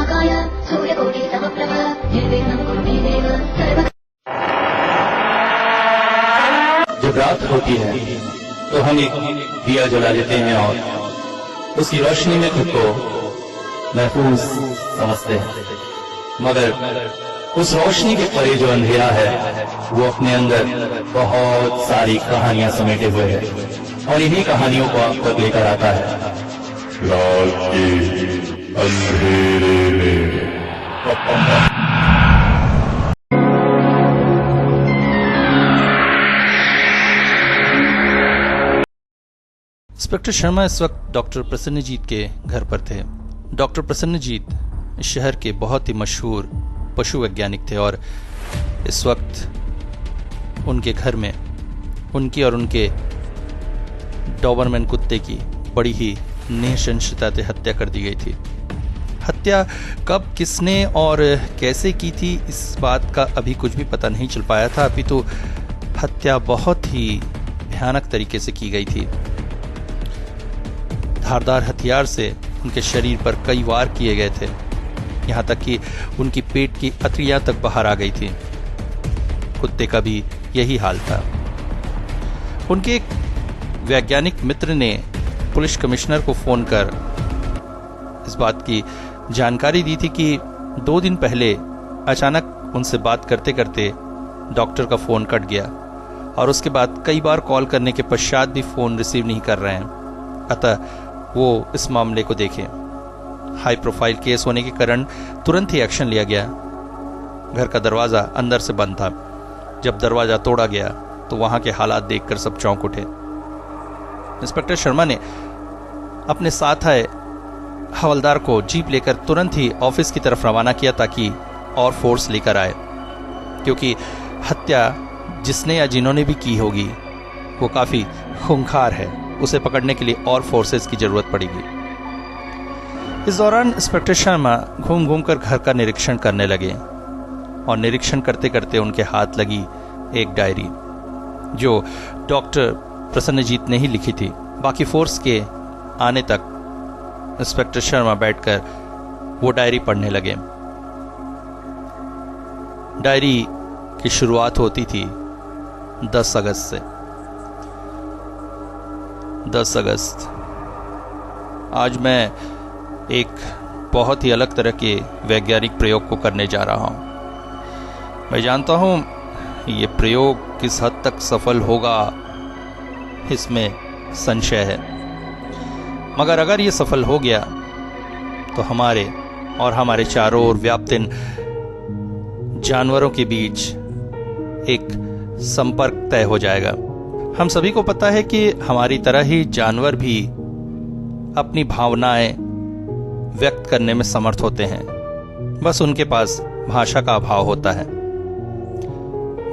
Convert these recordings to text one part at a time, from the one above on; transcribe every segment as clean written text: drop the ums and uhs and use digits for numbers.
वक्रतुण्डमहाकाय सूर्यकोटिसमप्रभ निर्विघ्नं कुरु मे देव सर्व। जब रात होती है तो हम एक दिया जला लेते हैं और उसकी रोशनी में खुद को महफूज समझते हैं, मगर उस रोशनी के परे जो अंधेरा है वो अपने अंदर बहुत सारी कहानियां समेटे हुए है और इन्हीं कहानियों को आप तक लेकर आता है रात के अंधेरे में। इंस्पेक्टर शर्मा इस वक्त डॉक्टर प्रसन्नजीत के घर पर थे। डॉक्टर प्रसन्नजीत शहर के बहुत ही मशहूर पशु वैज्ञानिक थे और इस वक्त उनके घर में उनकी और उनके डॉबरमैन कुत्ते की बड़ी ही नृशंसता से हत्या कर दी गई थी। हत्या कब, किसने और कैसे की थी, इस बात का अभी कुछ भी पता नहीं चल पाया था। अभी तो हत्या बहुत ही भयानक तरीके से की गई थी। धारदार हथियार से उनके शरीर पर कई वार किए गए थे, यहाँ तक कि उनकी पेट की अतरियां तक बाहर आ गई थी। कुत्ते का भी यही हाल था। उनके एक वैज्ञानिक मित्र ने पुलिस कमिश्नर को फोन कर इस बात की जानकारी दी थी कि 2 दिन पहले अचानक उनसे बात करते करते डॉक्टर का फोन कट गया और उसके बाद कई बार कॉल करने के पश्चात भी फोन रिसीव नहीं कर रहे हैं। अतः वो इस मामले को देखें। हाई प्रोफाइल केस होने के कारण तुरंत ही एक्शन लिया गया। घर का दरवाजा अंदर से बंद था। जब दरवाजा तोड़ा गया तो वहां के हालात देखकर सब चौंक उठे। इंस्पेक्टर शर्मा ने अपने साथ आए हवलदार को जीप लेकर तुरंत ही ऑफिस की तरफ रवाना किया ताकि और फोर्स लेकर आए, क्योंकि हत्या जिसने या जिन्होंने भी की होगी वो काफी खूंखार है। उसे पकड़ने के लिए और फोर्सेस की जरूरत पड़ेगी। इस दौरान इंस्पेक्टर शर्मा घूम घूम कर घर का निरीक्षण करने लगे और निरीक्षण करते करते उनके हाथ लगी एक डायरी जो डॉक्टर प्रसन्नजीत ने ही लिखी थी। बाकी फोर्स के आने तक इंस्पेक्टर शर्मा बैठकर वो डायरी पढ़ने लगे। डायरी की शुरुआत होती थी 10 अगस्त से। 10 अगस्त, आज मैं एक बहुत ही अलग तरह के वैज्ञानिक प्रयोग को करने जा रहा हूं। मैं जानता हूं ये प्रयोग किस हद तक सफल होगा, इसमें संशय है, मगर अगर ये सफल हो गया तो हमारे और हमारे चारों ओर व्याप्त इन जानवरों के बीच एक संपर्क तय हो जाएगा। हम सभी को पता है कि हमारी तरह ही जानवर भी अपनी भावनाएं व्यक्त करने में समर्थ होते हैं, बस उनके पास भाषा का अभाव होता है।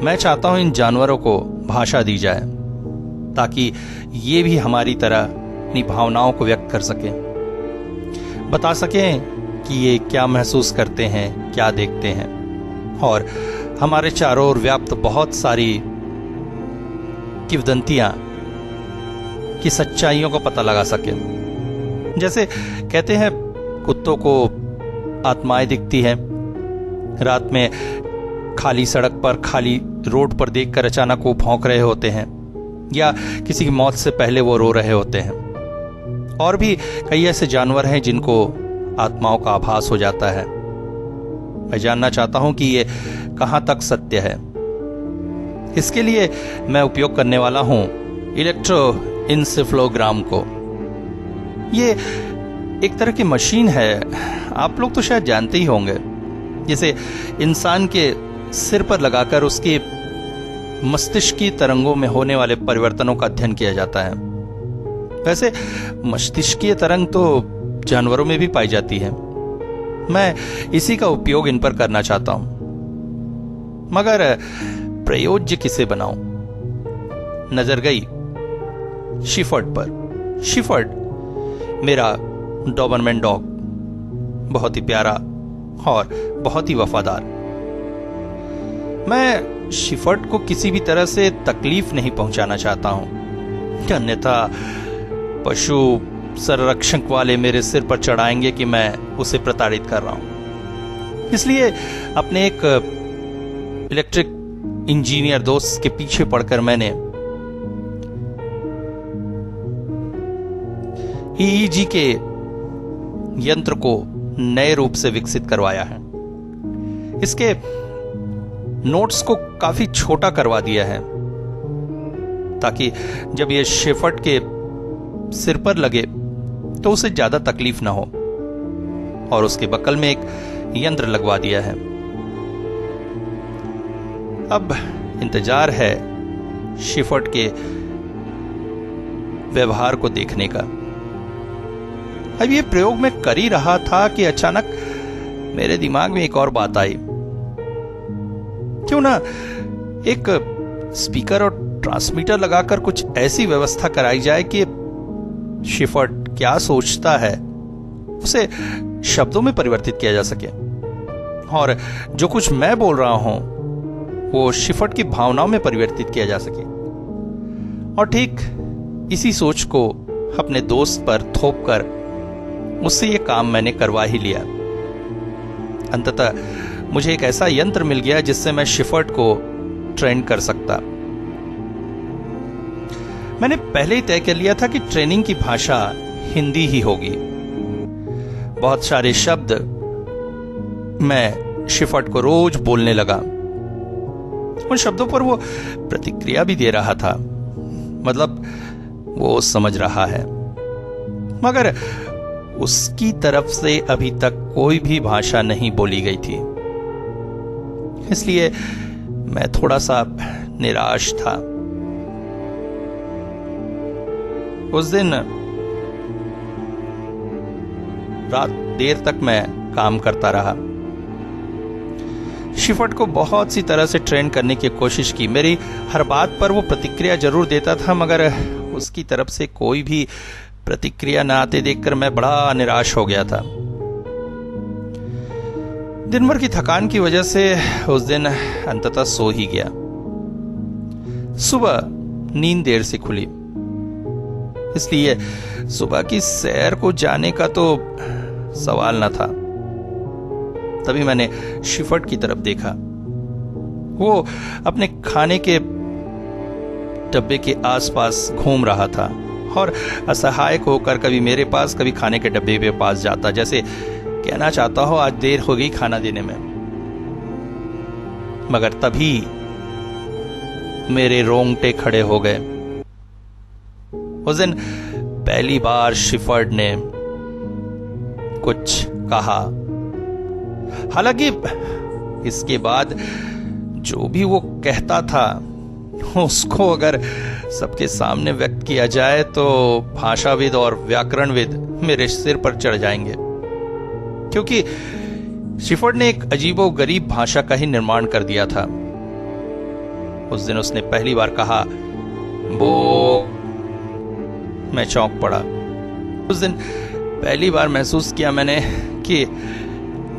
मैं चाहता हूं इन जानवरों को भाषा दी जाए ताकि ये भी हमारी तरह अपनी भावनाओं को व्यक्त कर सकें, बता सकें कि ये क्या महसूस करते हैं, क्या देखते हैं, और हमारे चारों ओर व्याप्त बहुत सारी किंवदंतियां की सच्चाइयों का पता लगा सके। जैसे कहते हैं कुत्तों को आत्माएं दिखती हैं, रात में खाली सड़क पर, खाली रोड पर देखकर अचानक वो भौंक रहे होते हैं, या किसी की मौत से पहले वो रो रहे होते हैं। और भी कई ऐसे जानवर हैं जिनको आत्माओं का आभास हो जाता है। मैं जानना चाहता हूं कि ये कहां तक सत्य है। इसके लिए मैं उपयोग करने वाला हूं इलेक्ट्रोइंसेफ्लोग्राम को। ये एक तरह की मशीन है, आप लोग तो शायद जानते ही होंगे, जिसे इंसान के सिर पर लगाकर उसके मस्तिष्क की तरंगों में होने वाले परिवर्तनों का अध्ययन किया जाता है। वैसे मस्तिष्कीय तरंग तो जानवरों में भी पाई जाती है। मैं इसी का उपयोग इन पर करना चाहता हूं, मगर प्रयोज्य किसे बनाऊं? नजर गई शिफर्ड पर। शिफर्ड मेरा डॉबरमैन डॉग, बहुत ही प्यारा और बहुत ही वफादार। मैं शिफर्ड को किसी भी तरह से तकलीफ नहीं पहुंचाना चाहता हूं, अन्यथा पशु संरक्षक वाले मेरे सिर पर चढ़ाएंगे कि मैं उसे प्रताड़ित कर रहा हूं। इसलिए अपने एक इलेक्ट्रिक इंजीनियर दोस्त के पीछे पड़कर मैंने ईईजी के यंत्र को नए रूप से विकसित करवाया है। इसके नोट्स को काफी छोटा करवा दिया है ताकि जब यह शेफर्ड के सिर पर लगे तो उसे ज्यादा तकलीफ ना हो, और उसके बकल में एक यंत्र लगवा दिया है। अब इंतजार है शेफर्ड के व्यवहार को देखने का। अब ये प्रयोग मैं कर ही रहा था कि अचानक मेरे दिमाग में एक और बात आई। क्यों ना एक स्पीकर और ट्रांसमीटर लगाकर कुछ ऐसी व्यवस्था कराई जाए कि शेफर्ड क्या सोचता है उसे शब्दों में परिवर्तित किया जा सके, और जो कुछ मैं बोल रहा हूं वो शेफर्ड की भावनाओं में परिवर्तित किया जा सके। और ठीक इसी सोच को अपने दोस्त पर थोपकर उससे ये काम मैंने करवा ही लिया। अंततः मुझे एक ऐसा यंत्र मिल गया जिससे मैं शेफर्ड को ट्रेन कर सकता। मैंने पहले ही तय कर लिया था कि ट्रेनिंग की भाषा हिंदी ही होगी। बहुत सारे शब्द मैं शेफर्ड को रोज बोलने लगा। उन शब्दों पर वो प्रतिक्रिया भी दे रहा था, मतलब वो समझ रहा है, मगर उसकी तरफ से अभी तक कोई भी भाषा नहीं बोली गई थी। इसलिए मैं थोड़ा सा निराश था। उस दिन रात देर तक मैं काम करता रहा। शेफर्ड को बहुत सी तरह से ट्रेन करने की कोशिश की। मेरी हर बात पर वो प्रतिक्रिया जरूर देता था, मगर उसकी तरफ से कोई भी प्रतिक्रिया न आते देखकर मैं बड़ा निराश हो गया था। दिन भर की थकान की वजह से उस दिन अंततः सो ही गया। सुबह नींद देर से खुली, इसलिए सुबह की सैर को जाने का तो सवाल न था। तभी मैंने शेफर्ड की तरफ देखा। वो अपने खाने के डब्बे के आसपास घूम रहा था और असहाय होकर कभी मेरे पास कभी खाने के डब्बे के पास जाता, जैसे कहना चाहता हो आज देर हो गई खाना देने में। मगर तभी मेरे रोंगटे खड़े हो गए। उस दिन पहली बार शेफर्ड ने कुछ कहा। हालांकि इसके बाद जो भी वो कहता था उसको अगर सबके सामने व्यक्त किया जाए तो भाषाविद और व्याकरणविद मेरे सिर पर चढ़ जाएंगे, क्योंकि शेफर्ड ने एक अजीबोगरीब भाषा का ही निर्माण कर दिया था। उस दिन उसने पहली बार कहा वो। मैं चौंक पड़ा। उस दिन पहली बार महसूस किया मैंने कि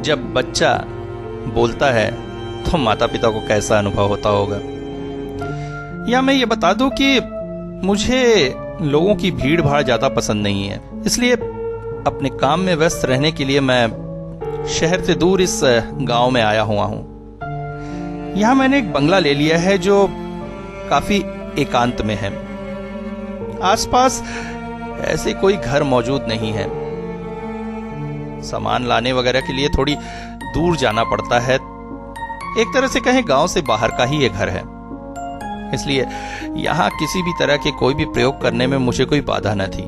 जब बच्चा बोलता है तो माता पिता को कैसा अनुभव होता होगा। या मैं ये बता दूं कि मुझे लोगों की भीड़ भाड़ ज्यादा पसंद नहीं है, इसलिए अपने काम में व्यस्त रहने के लिए मैं शहर से दूर इस गांव में आया हुआ हूं। यहां मैंने एक बंगला ले लिया है जो काफी एकांत में है। आसपास ऐसे कोई घर मौजूद नहीं है। सामान लाने वगैरह के लिए थोड़ी दूर जाना पड़ता है। एक तरह से कहें गांव से बाहर का ही ये घर है, इसलिए यहां किसी भी तरह के कोई भी प्रयोग करने में मुझे कोई बाधा न थी।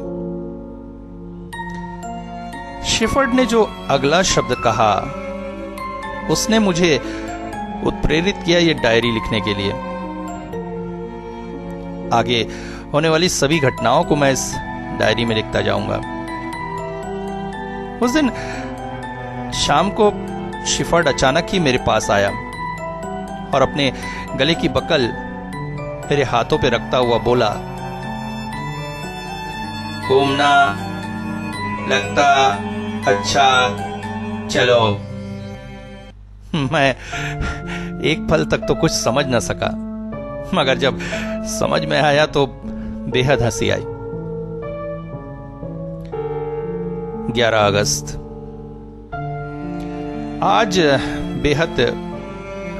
शेफर्ड ने जो अगला शब्द कहा उसने मुझे उत्प्रेरित किया ये डायरी लिखने के लिए। आगे होने वाली सभी घटनाओं को मैं इस डायरी में लिखता जाऊंगा। उस दिन शाम को शेफर्ड अचानक ही मेरे पास आया और अपने गले की बकल मेरे हाथों पे रखता हुआ बोला, घूमना लगता अच्छा, चलो। मैं एक पल तक तो कुछ समझ न सका, मगर जब समझ में आया तो बेहद हंसी आई। 11 अगस्त आज बेहद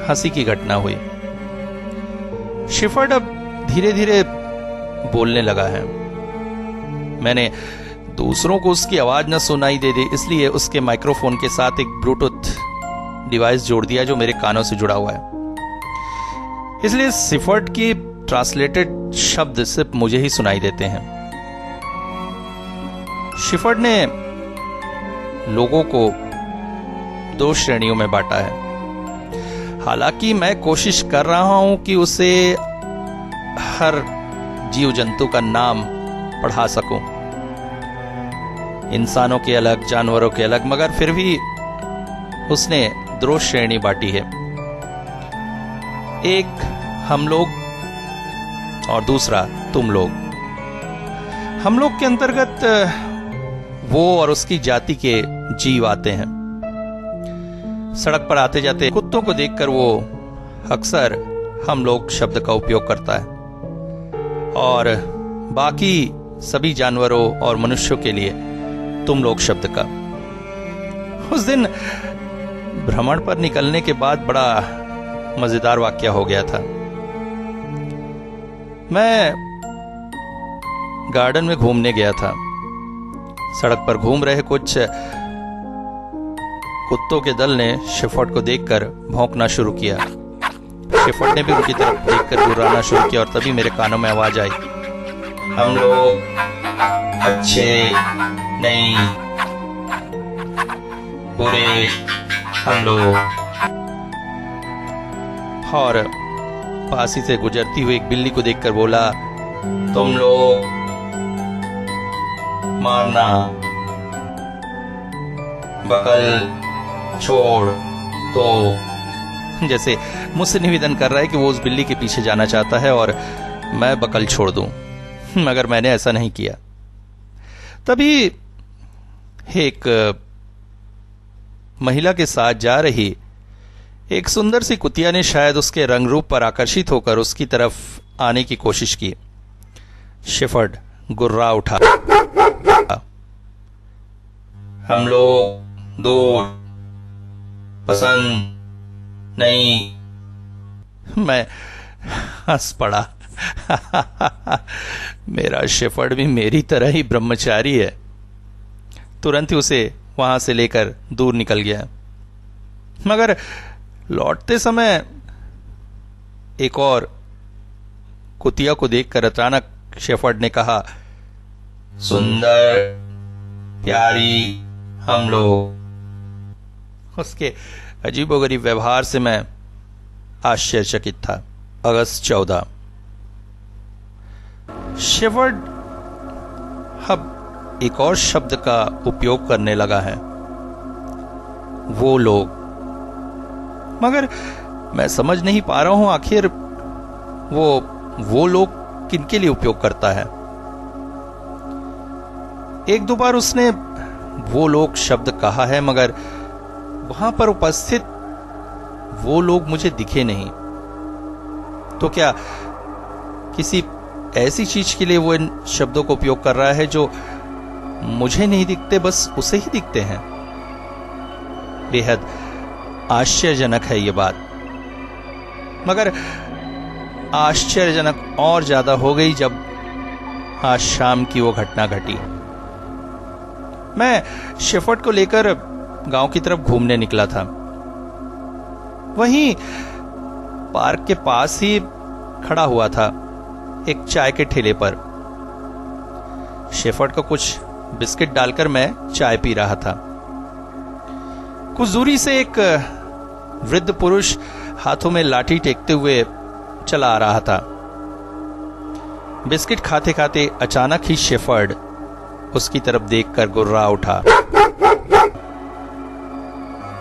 हंसी की घटना हुई। शेफर्ड अब धीरे धीरे बोलने लगा है। मैंने दूसरों को उसकी आवाज न सुनाई दे इसलिए उसके माइक्रोफोन के साथ एक ब्लूटूथ डिवाइस जोड़ दिया जो मेरे कानों से जुड़ा हुआ है। इसलिए शेफर्ड की ट्रांसलेटेड शब्द सिर्फ मुझे ही सुनाई देते हैं। शेफर्ड ने लोगों को 2 श्रेणियों में बांटा है। हालांकि मैं कोशिश कर रहा हूं कि उसे हर जीव जंतु का नाम पढ़ा सकूं, इंसानों के अलग, जानवरों के अलग, मगर फिर भी उसने 2 श्रेणी बांटी है। एक हम लोग और दूसरा तुम लोग। हम लोग के अंतर्गत वो और उसकी जाति के जीव आते हैं। सड़क पर आते जाते कुत्तों को देखकर वो अक्सर हम लोग शब्द का उपयोग करता है, और बाकी सभी जानवरों और मनुष्यों के लिए तुम लोग शब्द का। उस दिन भ्रमण पर निकलने के बाद बड़ा मजेदार वाकया हो गया था। मैं गार्डन में घूमने गया था। सड़क पर घूम रहे कुछ कुत्तों के दल ने शेफर्ड को देखकर भौंकना शुरू किया। शेफर्ड ने भी उनकी तरफ देखकर गुर्राना शुरू किया और तभी मेरे कानों में आवाज आई, हम लोग अच्छे नहीं, बुरे हम लोग। और पास ही से गुजरती हुई एक बिल्ली को देखकर बोला, तुम लोग मारना, बकल छोड़ तो। जैसे मुझसे निवेदन कर रहा है कि वो उस बिल्ली के पीछे जाना चाहता है और मैं बकल छोड़ दूं, मगर मैंने ऐसा नहीं किया। तभी एक महिला के साथ जा रही एक सुंदर सी कुतिया ने शायद उसके रंग रूप पर आकर्षित होकर उसकी तरफ आने की कोशिश की। शेफर्ड गुर्रा उठा, हम लोग दूर पसंद नहीं। मैं हंस पड़ा। मेरा शेफर्ड भी मेरी तरह ही ब्रह्मचारी है। तुरंत ही उसे वहां से लेकर दूर निकल गया। मगर लौटते समय एक और कुतिया को देखकर अचानक शेफर्ड ने कहा, सुंदर प्यारी हम लोग। उसके अजीबोगरीब व्यवहार से मैं आश्चर्यचकित था। अगस्त 14। शेफर्ड अब एक और शब्द का उपयोग करने लगा है, वो लोग। मगर मैं समझ नहीं पा रहा हूं आखिर वो लोग किनके लिए उपयोग करता है। एक दो बार उसने वो लोग शब्द कहा है, मगर वहां पर उपस्थित वो लोग मुझे दिखे नहीं। तो क्या किसी ऐसी चीज के लिए वो इन शब्दों को उपयोग कर रहा है जो मुझे नहीं दिखते, बस उसे ही दिखते हैं? बेहद आश्चर्यजनक है ये बात। मगर आश्चर्यजनक और ज्यादा हो गई जब आज शाम की वो घटना घटी। मैं शेफर्ड को लेकर गांव की तरफ घूमने निकला था। वहीं पार्क के पास ही खड़ा हुआ था एक चाय के ठेले पर। शेफर्ड को कुछ बिस्किट डालकर मैं चाय पी रहा था। कुछ दूरी से एक वृद्ध पुरुष हाथों में लाठी टेकते हुए चला आ रहा था। बिस्किट खाते खाते अचानक ही शेफर्ड उसकी तरफ देखकर गुर्रा उठा।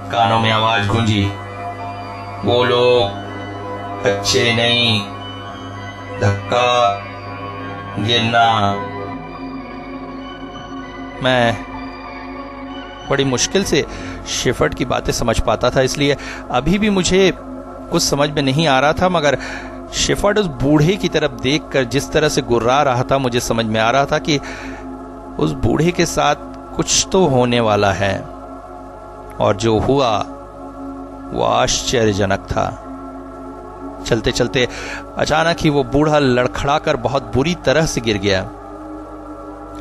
कानों में आवाज गूंजी, वो लोग अच्छे नहीं, धक्का गिरना। मैं बड़ी मुश्किल से शेफर्ड की बातें समझ पाता था, इसलिए अभी भी मुझे कुछ समझ में नहीं आ रहा था। मगर शेफर्ड उस बूढ़े की तरफ देखकर जिस तरह से गुर्रा रहा था, मुझे समझ में आ रहा था कि उस बूढ़े के साथ कुछ तो होने वाला है। और जो हुआ वो आश्चर्यजनक था। चलते चलते अचानक ही वो बूढ़ा लड़खड़ाकर बहुत बुरी तरह से गिर गया।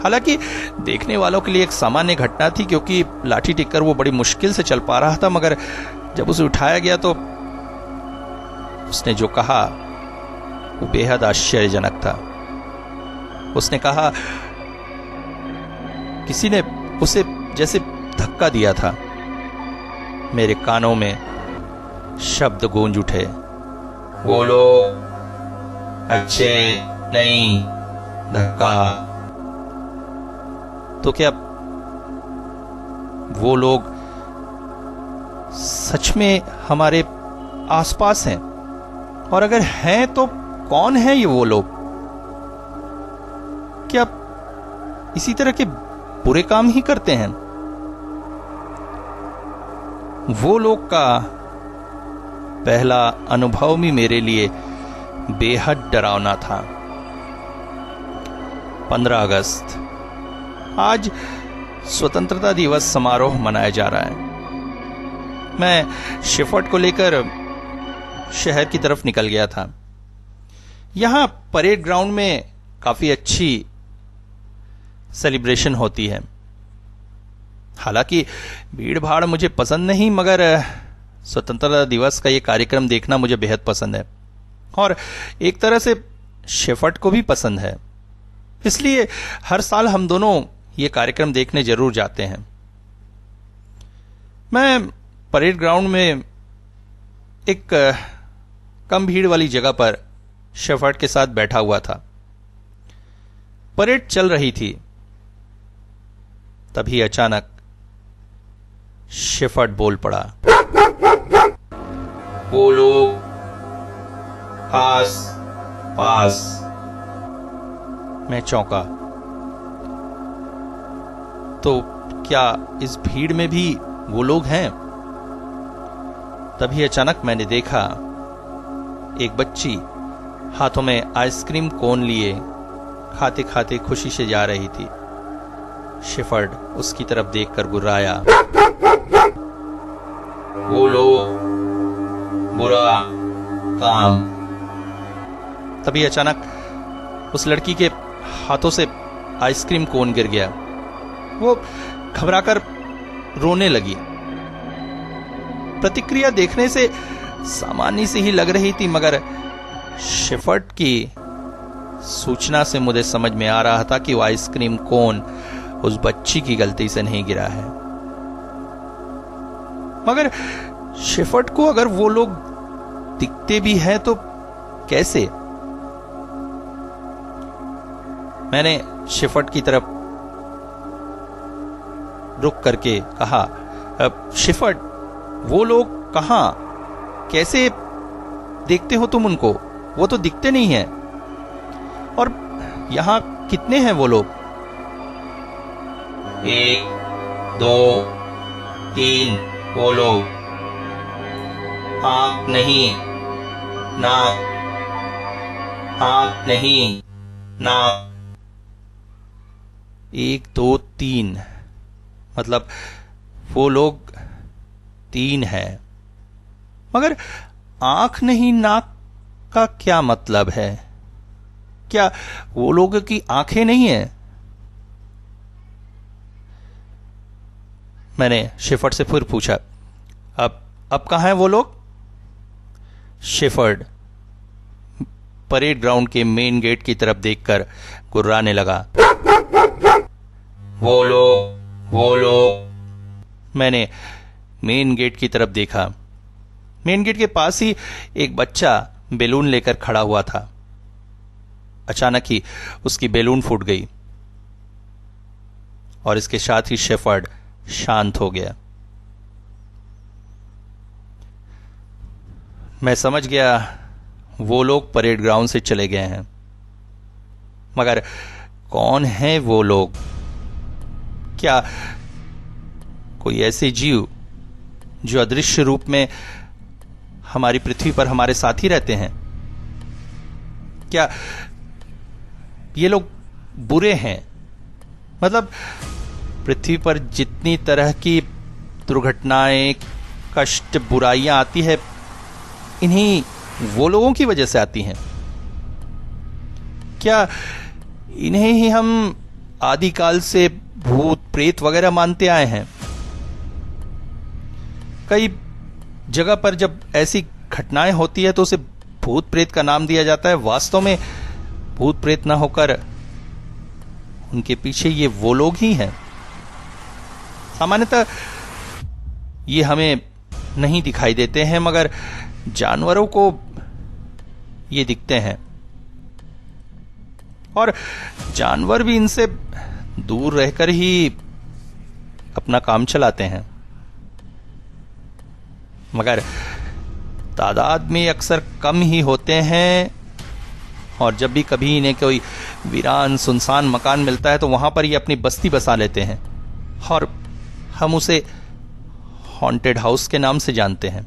हालांकि देखने वालों के लिए एक सामान्य घटना थी, क्योंकि लाठी टिककर वो बड़ी मुश्किल से चल पा रहा था, मगर जब उसे उठाया गया तो उसने जो कहा वो बेहद आश्चर्यजनक था। उसने कहा किसी ने उसे जैसे धक्का दिया था। मेरे कानों में शब्द गूंज उठे, वो लोग अच्छे नहीं, धक्का। तो क्या वो लोग सच में हमारे आसपास हैं? और अगर हैं तो कौन है ये वो लोग? क्या इसी तरह के बुरे काम ही करते हैं? वो लोग का पहला अनुभव भी मेरे लिए बेहद डरावना था। 15 अगस्त, आज स्वतंत्रता दिवस समारोह मनाया जा रहा है। मैं शेफर्ड को लेकर शहर की तरफ निकल गया था। यहां परेड ग्राउंड में काफी अच्छी सेलिब्रेशन होती है। हालांकि भीड़ भाड़ मुझे पसंद नहीं, मगर स्वतंत्रता दिवस का ये कार्यक्रम देखना मुझे बेहद पसंद है, और एक तरह से शेफर्ड को भी पसंद है। इसलिए हर साल हम दोनों ये कार्यक्रम देखने जरूर जाते हैं। मैं परेड ग्राउंड में एक कम भीड़ वाली जगह पर शेफर्ड के साथ बैठा हुआ था। परेड चल रही थी। तभी अचानक शेफर्ड बोल पड़ा, वो लोग पास पास। मैं चौंका। तो क्या इस भीड़ में भी वो लोग हैं? तभी अचानक मैंने देखा एक बच्ची हाथों में आइसक्रीम कोन लिए खाते खाते खुशी से जा रही थी। शेफर्ड उसकी तरफ देखकर गुर्राया, वो लोग बुरा काम। तभी अचानक उस लड़की के हाथों से आइसक्रीम कोन गिर गया। वो घबराकर रोने लगी। प्रतिक्रिया देखने से सामान्य सी ही लग रही थी, मगर शेफर्ड की सूचना से मुझे समझ में आ रहा था कि वो आइसक्रीम कोन उस बच्ची की गलती से नहीं गिरा है। मगर शेफर्ड को अगर वो लोग दिखते भी हैं तो कैसे? मैंने शेफर्ड की तरफ रुक करके कहा, शेफर्ड, वो लोग कहां, कैसे देखते हो तुम उनको? वो तो दिखते नहीं हैं। और यहां कितने हैं वो लोग? 1 2 3 वो लोग। आंख नहीं, नाक, आंख नहीं, नाक। 1 2 3 मतलब वो लोग 3 है। मगर आंख नहीं, नाक का क्या मतलब है? क्या वो लोगों की आंखें नहीं है? मैंने शेफर्ड से फिर पूछा, अब कहां हैं वो लोग? शेफर्ड परेड ग्राउंड के मेन गेट की तरफ देखकर गुर्राने लगा, वो लोग। मैंने मेन गेट की तरफ देखा। मेन गेट के पास ही एक बच्चा बैलून लेकर खड़ा हुआ था। अचानक ही उसकी बैलून फूट गई और इसके साथ ही शेफर्ड शांत हो गया। मैं समझ गया वो लोग परेड ग्राउंड से चले गए हैं। मगर कौन है वो लोग? क्या कोई ऐसे जीव जो अदृश्य रूप में हमारी पृथ्वी पर हमारे साथ ही रहते हैं? क्या ये लोग बुरे हैं? मतलब पृथ्वी पर जितनी तरह की दुर्घटनाएं, कष्ट बुराइयां आती है, इन्हीं वो लोगों की वजह से आती हैं। क्या इन्हें ही हम आदिकाल से भूत प्रेत वगैरह मानते आए हैं? कई जगह पर जब ऐसी घटनाएं होती है तो उसे भूत प्रेत का नाम दिया जाता है। वास्तव में भूत प्रेत ना होकर उनके पीछे ये वो लोग ही हैं। सामान्यतः ये हमें नहीं दिखाई देते हैं, मगर जानवरों को ये दिखते हैं, और जानवर भी इनसे दूर रहकर ही अपना काम चलाते हैं। मगर तादाद में अक्सर कम ही होते हैं, और जब भी कभी इन्हें कोई वीरान सुनसान मकान मिलता है तो वहां पर ये अपनी बस्ती बसा लेते हैं, और हम उसे हॉन्टेड हाउस के नाम से जानते हैं।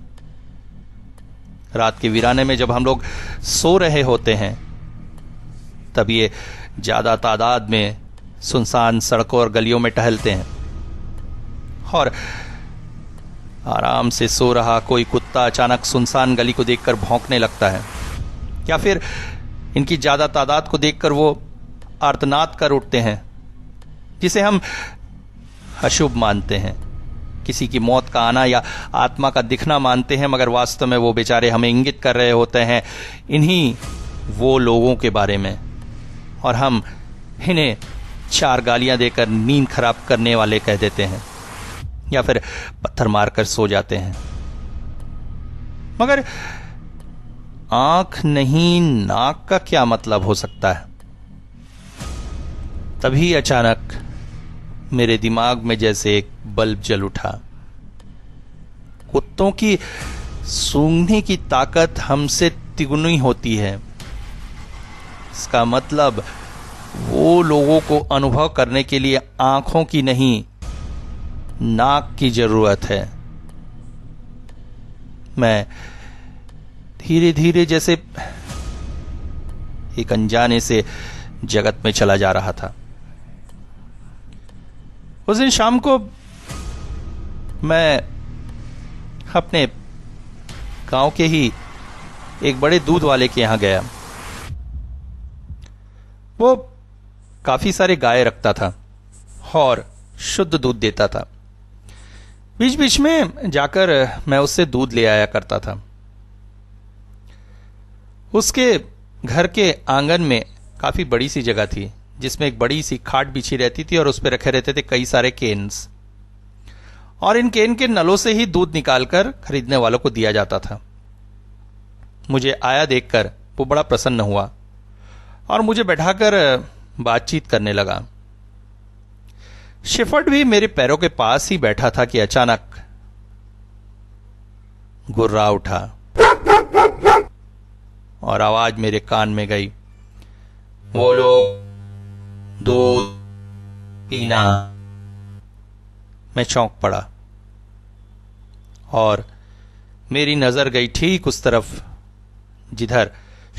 रात के वीराने में जब हम लोग सो रहे होते हैं तब ये ज्यादा तादाद में सुनसान सड़कों और गलियों में टहलते हैं, और आराम से सो रहा कोई कुत्ता अचानक सुनसान गली को देखकर भौंकने लगता है, या फिर इनकी ज्यादा तादाद को देखकर वो आर्तनाद कर उठते हैं, जिसे हम अशुभ मानते हैं, किसी की मौत का आना या आत्मा का दिखना मानते हैं, मगर वास्तव में वो बेचारे हमें इंगित कर रहे होते हैं इन्हीं वो लोगों के बारे में, और हम इन्हें 4 गालियां देकर नींद खराब करने वाले कह देते हैं, या फिर पत्थर मारकर सो जाते हैं। मगर आंख नहीं नाक का क्या मतलब हो सकता है? तभी अचानक मेरे दिमाग में जैसे एक बल्ब जल उठा। कुत्तों की सूंघने की ताकत हमसे तिगुनी होती है। इसका मतलब वो लोगों को अनुभव करने के लिए आंखों की नहीं, नाक की जरूरत है। मैं धीरे धीरे जैसे एक अनजाने से जगत में चला जा रहा था। उस दिन शाम को मैं अपने गांव के ही एक बड़े दूध वाले के यहां गया। वो काफी सारे गाय रखता था और शुद्ध दूध देता था। बीच बीच में जाकर मैं उससे दूध ले आया करता था। उसके घर के आंगन में काफी बड़ी सी जगह थी, जिसमें एक बड़ी सी खाट बिछी रहती थी और उस पर रखे रहते थे कई सारे केन्स, और इन केन के नलों से ही दूध निकालकर खरीदने वालों को दिया जाता था। मुझे आया देखकर वो बड़ा प्रसन्न हुआ और मुझे बैठाकर बातचीत करने लगा। शेफर्ड भी मेरे पैरों के पास ही बैठा था कि अचानक गुर्रा उठा और आवाज मेरे कान में गई, वो लोग दूध पीना। मैं चौंक पड़ा और मेरी नजर गई ठीक उस तरफ जिधर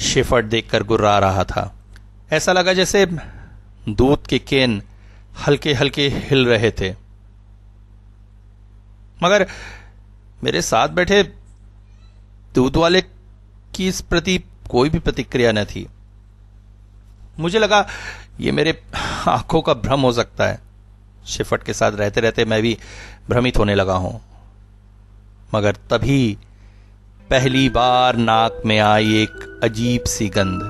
शेफर्ड देखकर गुर्रा रहा था। ऐसा लगा जैसे दूध के केन हल्के हल्के हिल रहे थे, मगर मेरे साथ बैठे दूध वाले की इस प्रति कोई भी प्रतिक्रिया न थी। मुझे लगा ये मेरे आंखों का भ्रम हो सकता है। शेफर्ड के साथ रहते रहते मैं भी भ्रमित होने लगा हूं। मगर तभी पहली बार नाक में आई एक अजीब सी गंध।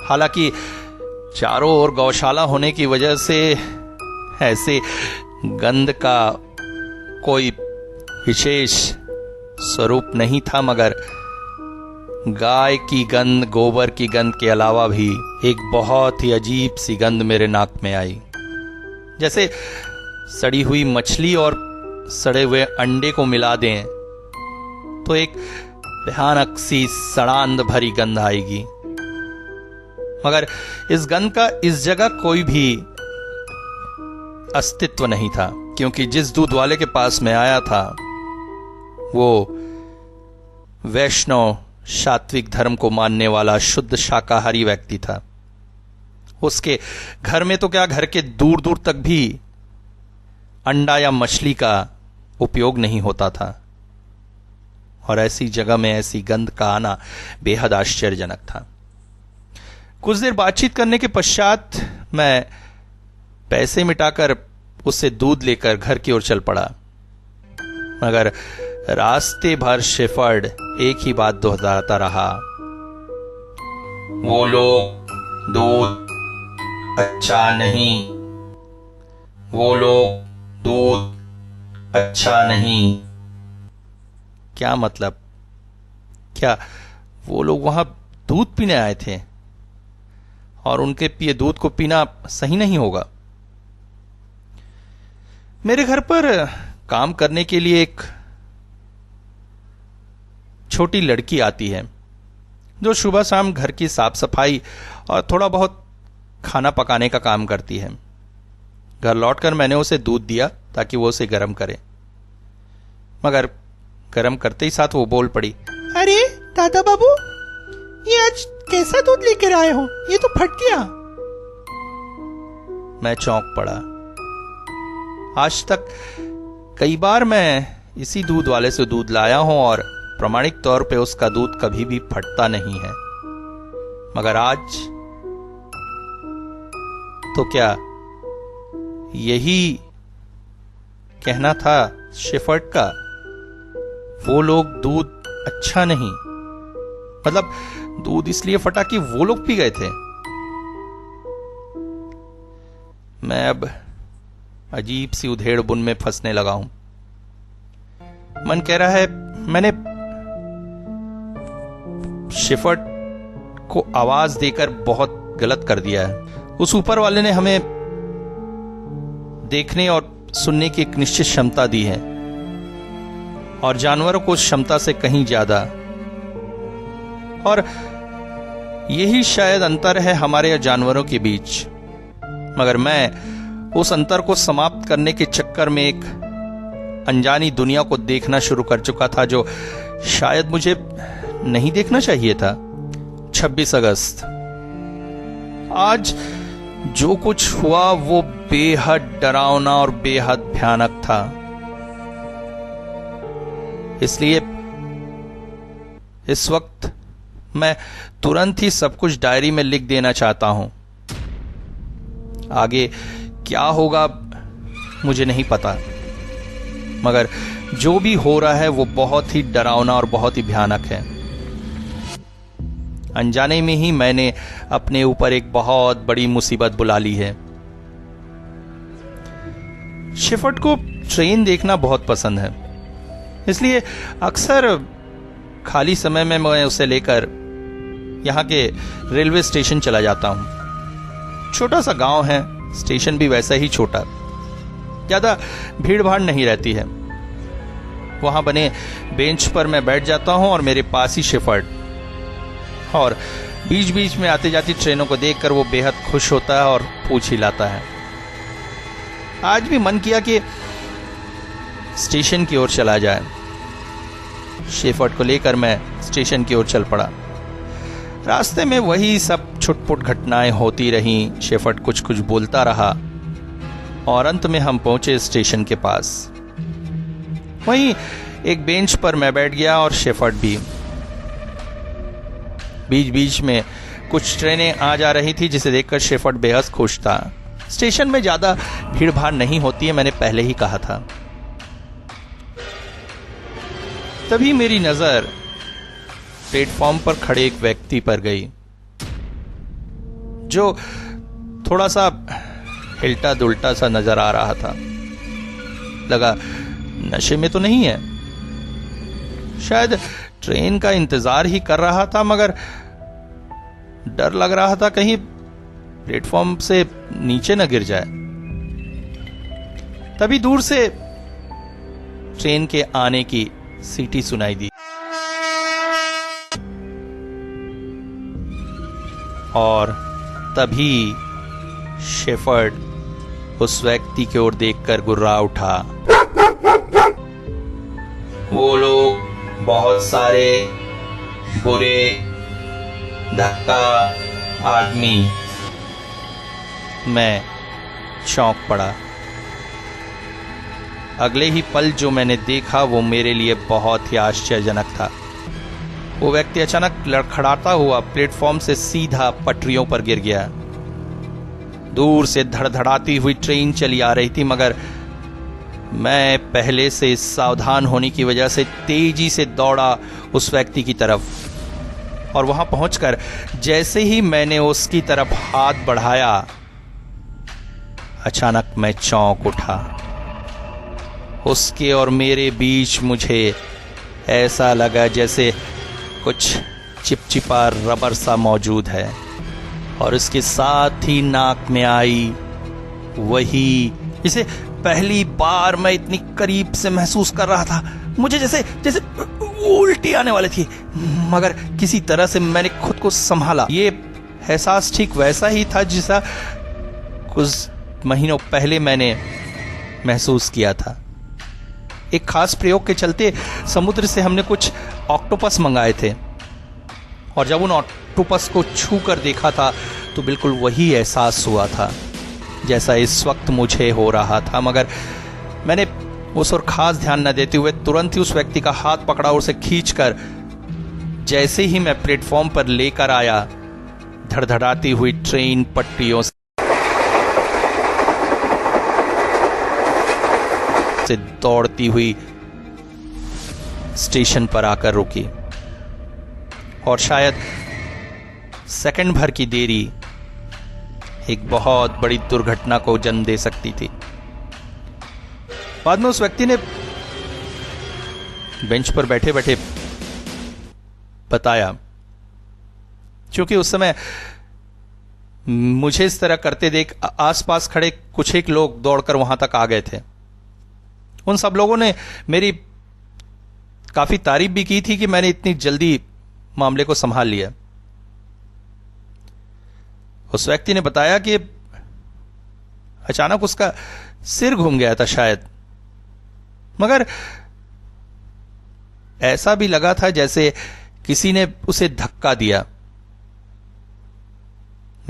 हालांकि चारों ओर गौशाला होने की वजह से ऐसे गंध का कोई विशेष स्वरूप नहीं था, मगर गाय की गंध, गोबर की गंध के अलावा भी एक बहुत ही अजीब सी गंध मेरे नाक में आई, जैसे सड़ी हुई मछली और सड़े हुए अंडे को मिला दें तो एक भयानक सी सड़ांध भरी गंध आएगी। मगर इस गंध का इस जगह कोई भी अस्तित्व नहीं था, क्योंकि जिस दूध वाले के पास मैं आया था वो वैष्णव सात्विक धर्म को मानने वाला शुद्ध शाकाहारी व्यक्ति था। उसके घर में तो क्या, घर के दूर दूर तक भी अंडा या मछली का उपयोग नहीं होता था। और ऐसी जगह में ऐसी गंध का आना बेहद आश्चर्यजनक था। कुछ देर बातचीत करने के पश्चात मैं पैसे मिटाकर उससे दूध लेकर घर की ओर चल पड़ा, मगर रास्ते भर शेफर्ड एक ही बात दोहराता रहा, वो लोग दूध अच्छा नहीं, वो लोग दूध अच्छा नहीं। क्या मतलब? क्या वो लोग वहां दूध पीने आए थे और उनके पिए दूध को पीना सही नहीं होगा? मेरे घर पर काम करने के लिए एक छोटी लड़की आती है जो सुबह शाम घर की साफ सफाई और थोड़ा बहुत खाना पकाने का काम करती है। घर लौटकर मैंने उसे दूध दिया ताकि वो उसे गर्म करे, मगर गर्म करते ही साथ वो बोल पड़ी, अरे दादा बाबू, ये आज कैसा दूध लेकर आए हो? ये तो फट गया। मैं चौंक पड़ा। आज तक कई बार मैं इसी दूध वाले से दूध लाया हूं और प्रामाणिक तौर पे उसका दूध कभी भी फटता नहीं है, मगर आज तो क्या यही कहना था शेफर्ड का? वो लोग दूध अच्छा नहीं, मतलब दूध इसलिए फटा कि वो लोग पी गए थे। मैं अब अजीब सी उधेड़ बुन में फंसने लगा हूं। मन कह रहा है मैंने शेफर्ड को आवाज देकर बहुत गलत कर दिया है। उस ऊपर वाले ने हमें देखने और सुनने की एक निश्चित क्षमता दी है और जानवरों को उस क्षमता से कहीं ज्यादा, और यही शायद अंतर है हमारे और जानवरों के बीच। मगर मैं उस अंतर को समाप्त करने के चक्कर में एक अनजानी दुनिया को देखना शुरू कर चुका था जो शायद मुझे नहीं देखना चाहिए था। 26 अगस्त, आज जो कुछ हुआ वो बेहद डरावना और बेहद भयानक था। इसलिए इस वक्त मैं तुरंत ही सब कुछ डायरी में लिख देना चाहता हूं। आगे क्या होगा मुझे नहीं पता, मगर जो भी हो रहा है वो बहुत ही डरावना और बहुत ही भयानक है। अनजाने में ही मैंने अपने ऊपर एक बहुत बड़ी मुसीबत बुला ली है। शेफर्ड को ट्रेन देखना बहुत पसंद है, इसलिए अक्सर खाली समय में मैं उसे लेकर यहाँ के रेलवे स्टेशन चला जाता हूँ। छोटा सा गांव है, स्टेशन भी वैसा ही छोटा, ज्यादा भीड़ भाड़ नहीं रहती है। वहां बने बेंच पर मैं बैठ जाता हूं और मेरे पास ही शेफर्ड, और बीच बीच में आती जाती ट्रेनों को देखकर वो बेहद खुश होता है और पूंछ हिलाता है। आज भी मन किया कि स्टेशन की ओर चला जाए। शेफर्ड को लेकर मैं स्टेशन की ओर चल पड़ा। रास्ते में वही सब छुटपुट घटनाएं होती रहीं। शेफर्ड कुछ कुछ बोलता रहा और अंत में हम पहुंचे स्टेशन के पास। वहीं एक बेंच पर मैं बैठ गया और शेफर्ड भी। बीच बीच में कुछ ट्रेनें आ जा रही थी जिसे देखकर शेफर्ड बेहद खुश था। स्टेशन में ज्यादा भीड़ भाड़ नहीं होती है, मैंने पहले ही कहा था। तभी मेरी नजर प्लेटफॉर्म पर खड़े एक व्यक्ति पर गई जो थोड़ा सा हिलता दुलटा सा नजर आ रहा था। लगा नशे में तो नहीं है, शायद ट्रेन का इंतजार ही कर रहा था, मगर डर लग रहा था कहीं प्लेटफॉर्म से नीचे न गिर जाए। तभी दूर से ट्रेन के आने की सीटी सुनाई दी और तभी शेफर्ड उस व्यक्ति की ओर देखकर गुर्रा उठा। वो लोग बहुत सारे बुरे धक्का आदमी। मैं चौंक पड़ा। अगले ही पल जो मैंने देखा वो मेरे लिए बहुत ही आश्चर्यजनक था। वो व्यक्ति अचानक लड़खड़ाता हुआ प्लेटफॉर्म से सीधा पटरियों पर गिर गया। दूर से धड़धड़ाती हुई ट्रेन चली आ रही थी, मगर मैं पहले से सावधान होने की वजह से तेजी से दौड़ा उस व्यक्ति की तरफ। और वहां पहुंचकर जैसे ही मैंने उसकी तरफ हाथ बढ़ाया, अचानक मैं चौंक उठा। उसके और मेरे बीच मुझे ऐसा लगा जैसे कुछ चिपचिपा रबर सा मौजूद है, और उसके साथ ही नाक में आई वही, जिसे पहली बार मैं इतनी करीब से महसूस कर रहा था। मुझे जैसे जैसे उल्टी आने वाली थी, मगर किसी तरह से मैंने खुद को संभाला। ये एहसास ठीक वैसा ही था जैसा कुछ महीनों पहले मैंने महसूस किया था। एक खास प्रयोग के चलते समुद्र से हमने कुछ ऑक्टोपस मंगाए थे, और जब उन ऑक्टोपस को छू कर देखा था तो बिल्कुल वही एहसास हुआ था जैसा इस वक्त मुझे हो रहा था। मगर मैंने उस और खास ध्यान न देते हुए तुरंत ही उस व्यक्ति का हाथ पकड़ा और उसे खींचकर जैसे ही मैं प्लेटफॉर्म पर लेकर आया, धड़धड़ाती हुई ट्रेन पटरियों से दौड़ती हुई स्टेशन पर आकर रुकी, और शायद सेकंड भर की देरी एक बहुत बड़ी दुर्घटना को जन्म दे सकती थी। बाद में उस व्यक्ति ने बेंच पर बैठे बैठे बताया, क्योंकि उस समय मुझे इस तरह करते देख आसपास खड़े कुछ एक लोग दौड़कर वहां तक आ गए थे। उन सब लोगों ने मेरी काफी तारीफ भी की थी कि मैंने इतनी जल्दी मामले को संभाल लिया। उस व्यक्ति ने बताया कि अचानक उसका सिर घूम गया था शायद, मगर ऐसा भी लगा था जैसे किसी ने उसे धक्का दिया।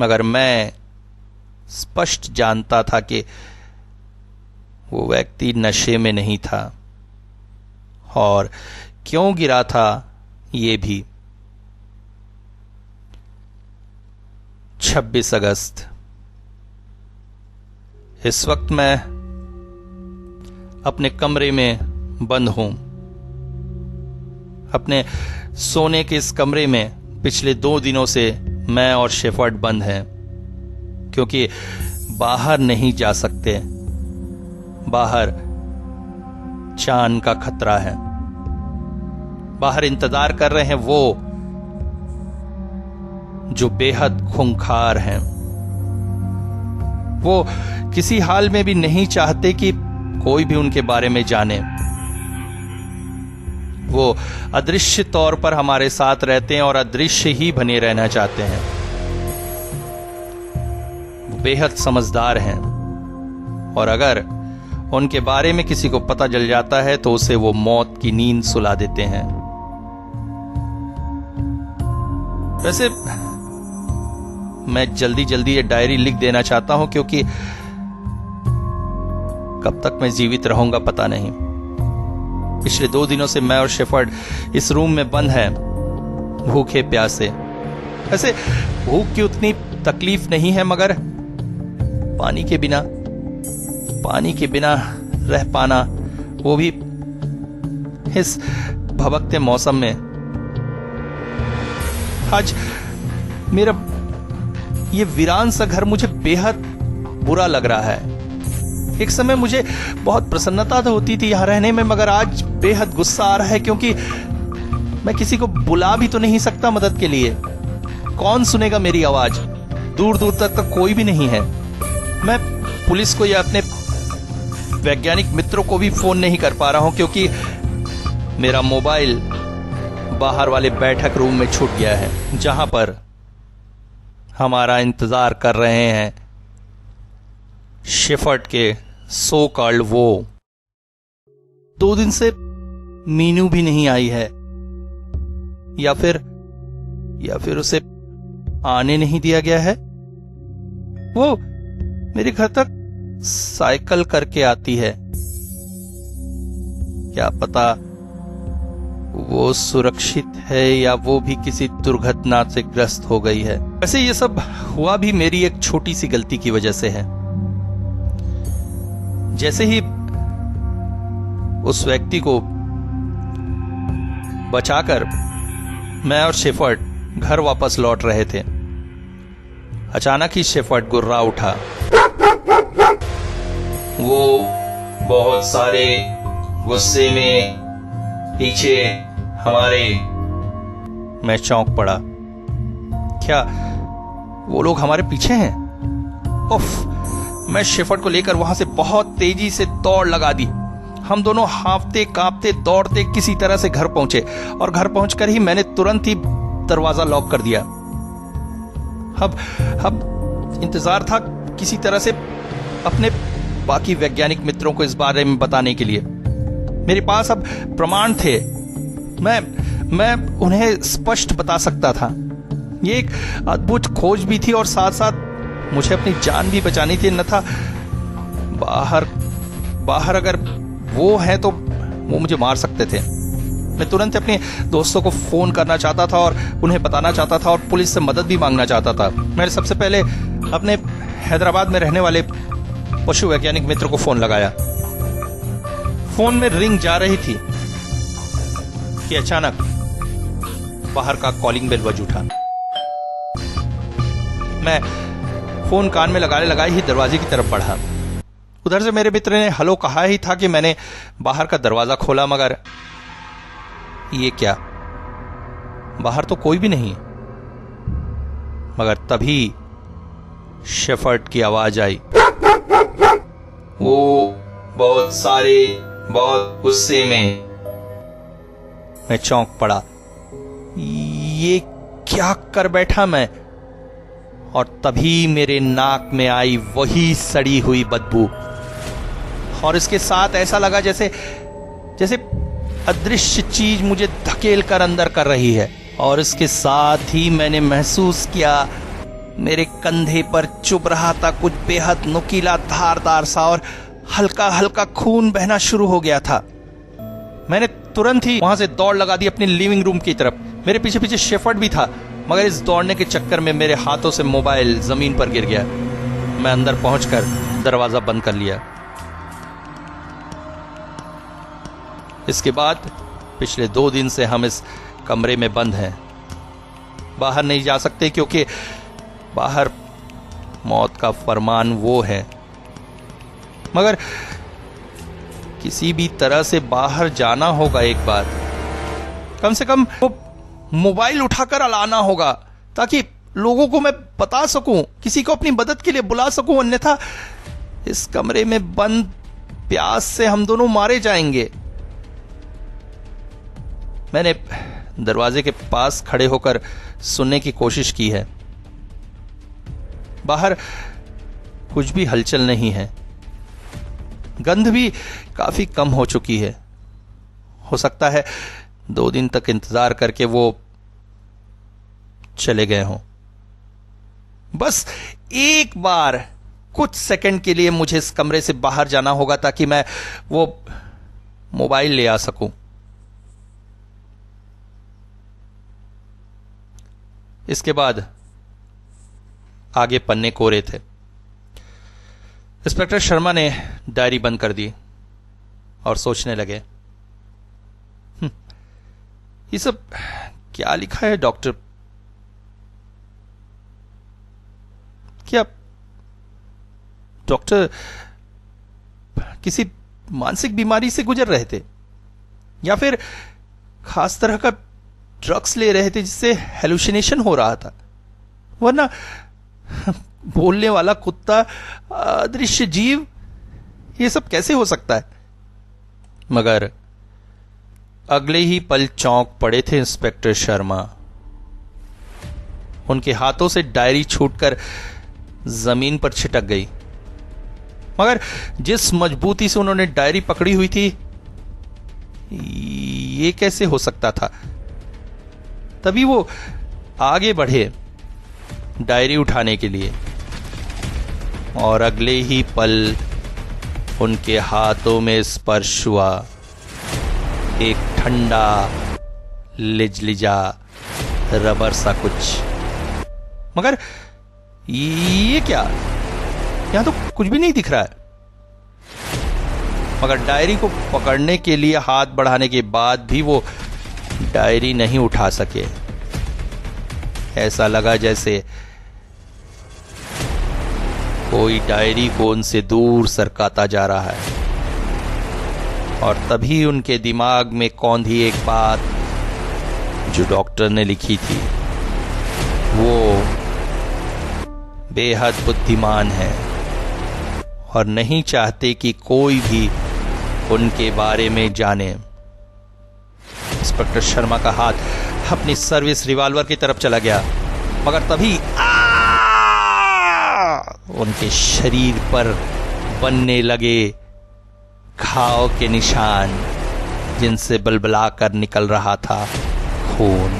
मगर मैं स्पष्ट जानता था कि वो व्यक्ति नशे में नहीं था, और क्यों गिरा था ये भी। 26 अगस्त। इस वक्त मैं अपने कमरे में बंद हूं। अपने सोने के इस कमरे में पिछले 2 दिनों से मैं और शेफर्ड बंद हैं, क्योंकि बाहर नहीं जा सकते। बाहर चांद का खतरा है। बाहर इंतजार कर रहे हैं वो जो बेहद खूंखार हैं। वो किसी हाल में भी नहीं चाहते कि कोई भी उनके बारे में जाने। वो अदृश्य तौर पर हमारे साथ रहते हैं और अदृश्य ही बने रहना चाहते हैं। वो बेहद समझदार हैं, और अगर उनके बारे में किसी को पता चल जाता है तो उसे वो मौत की नींद सुला देते हैं। वैसे मैं जल्दी जल्दी ये डायरी लिख देना चाहता हूं, क्योंकि कब तक मैं जीवित रहूंगा पता नहीं। पिछले 2 दिनों से मैं और शेफर्ड इस रूम में बंद हैं, भूखे प्यासे। वैसे भूख की उतनी तकलीफ नहीं है, मगर पानी के बिना रह पाना, वो भी इस भभकते मौसम में। आज मेरा ये वीरान सा घर मुझे बेहद बुरा लग रहा है। एक समय मुझे बहुत प्रसन्नता तो होती थी यहां रहने में, मगर आज बेहद गुस्सा आ रहा है, क्योंकि मैं किसी को बुला भी तो नहीं सकता मदद के लिए। कौन सुनेगा मेरी आवाज? दूर दूर तक तो कोई भी नहीं है। मैं पुलिस को या अपने वैज्ञानिक मित्रों को भी फोन नहीं कर पा रहा हूं, क्योंकि मेरा मोबाइल बाहर वाले बैठक रूम में छूट गया है, जहां पर हमारा इंतजार कर रहे हैं शेफर्ड के सो कॉल्ड वो। 2 दिन से मीनू भी नहीं आई है, या फिर उसे आने नहीं दिया गया है। वो मेरे घर तक साइकिल करके आती है, क्या पता वो सुरक्षित है या वो भी किसी दुर्घटना से ग्रस्त हो गई है। वैसे ये सब हुआ भी मेरी एक छोटी सी गलती की वजह से है। जैसे ही उस व्यक्ति को बचाकर मैं और शेफर्ड घर वापस लौट रहे थे, अचानक ही शेफर्ड गुर्रा उठा। वो बहुत सारे गुस्से में पीछे हमारे। मैं चौंक पड़ा। क्या वो लोग हमारे पीछे हैं? उफ! मैं शेफर्ड को लेकर वहां से बहुत तेजी से दौड़ लगा दी। हम दोनों हांफते कांपते दौड़ते किसी तरह से घर पहुंचे और घर पहुंचकर ही मैंने तुरंत ही दरवाजा लॉक कर दिया। अब इंतजार था किसी तरह से अपने बाकी वैज्ञानिक मित्रों को इस बारे में बताने के लिए। मेरे पास अब प्रमाण थे। मैं उन्हें स्पष्ट बता सकता था। ये एक अद्भुत खोज भी थी और साथ साथ मुझे अपनी जान भी बचानी थी। न था बाहर अगर वो है तो वो मुझे मार सकते थे। मैं तुरंत अपने दोस्तों को फोन करना चाहता था और उन्हें बताना चाहता था और पुलिस से मदद भी मांगना चाहता था। मैंने सबसे पहले अपने हैदराबाद में रहने वाले पशु वैज्ञानिक मित्र को फोन लगाया। फोन में रिंग जा रही थी कि अचानक बाहर का कॉलिंग बेल बज उठा। मैं फोन कान में लगाए ही दरवाजे की तरफ बढ़ा। उधर से मेरे मित्र ने हेलो कहा ही था कि मैंने बाहर का दरवाजा खोला, मगर ये क्या, बाहर तो कोई भी नहीं। मगर तभी शेफर्ड की आवाज आई। वो बहुत सारे बहुत गुस्से में। मैं चौंक पड़ा। ये क्या कर बैठा मैं? और तभी मेरे नाक में आई वही सड़ी हुई बदबू और इसके साथ ऐसा लगा जैसे अदृश्य चीज मुझे धकेल कर अंदर कर रही है। और इसके साथ ही मैंने महसूस किया मेरे कंधे पर चुभ रहा था कुछ बेहद नुकीला धारदार सा और हल्का हल्का खून बहना शुरू हो गया था। मैंने तुरंत ही वहां से दौड़ लगा दी अपनी लिविंग रूम की तरफ। मेरे पीछे पीछे शेफर्ड भी था, मगर इस दौड़ने के चक्कर में मेरे हाथों से मोबाइल जमीन पर गिर गया। मैं अंदर पहुंचकर दरवाजा बंद कर लिया। इसके बाद पिछले 2 दिन से हम इस कमरे में बंद हैं। बाहर नहीं जा सकते क्योंकि बाहर मौत का फरमान वो है। मगर किसी भी तरह से बाहर जाना होगा एक बार। कम से कम वो मोबाइल उठाकर लाना होगा ताकि लोगों को मैं बता सकूं, किसी को अपनी मदद के लिए बुला सकूं। अन्यथा इस कमरे में बंद प्यास से हम दोनों मारे जाएंगे। मैंने दरवाजे के पास खड़े होकर सुनने की कोशिश की है। बाहर कुछ भी हलचल नहीं है। गंध भी काफी कम हो चुकी है। हो सकता है 2 दिन तक इंतजार करके वो चले गए हों। बस एक बार कुछ सेकंड के लिए मुझे इस कमरे से बाहर जाना होगा ताकि मैं वो मोबाइल ले आ सकूं। इसके बाद आगे पन्ने कोरे थे। इंस्पेक्टर शर्मा ने डायरी बंद कर दी और सोचने लगे, ये सब क्या लिखा है डॉक्टर? क्या डॉक्टर किसी मानसिक बीमारी से गुजर रहे थे या फिर खास तरह का ड्रग्स ले रहे थे जिससे हेलुसिनेशन हो रहा था? वरना बोलने वाला कुत्ता, अदृश्य जीव, ये सब कैसे हो सकता है? मगर अगले ही पल चौंक पड़े थे इंस्पेक्टर शर्मा। उनके हाथों से डायरी छूटकर जमीन पर छिटक गई। मगर जिस मजबूती से उन्होंने डायरी पकड़ी हुई थी, ये कैसे हो सकता था? तभी वो आगे बढ़े डायरी उठाने के लिए और अगले ही पल उनके हाथों में स्पर्श हुआ एक ठंडा लिजलिजा रबर सा कुछ। मगर ये क्या, यहां तो कुछ भी नहीं दिख रहा है। मगर डायरी को पकड़ने के लिए हाथ बढ़ाने के बाद भी वो डायरी नहीं उठा सके। ऐसा लगा जैसे कोई डायरी को उनसे दूर सरकाता जा रहा है। और तभी उनके दिमाग में कौंधी एक बात जो डॉक्टर ने लिखी थी। वो बेहद बुद्धिमान है और नहीं चाहते कि कोई भी उनके बारे में जाने। इंस्पेक्टर शर्मा का हाथ अपनी सर्विस रिवॉल्वर की तरफ चला गया, मगर तभी उनके शरीर पर बनने लगे घाव के निशान, जिनसे बलबला कर निकल रहा था खून।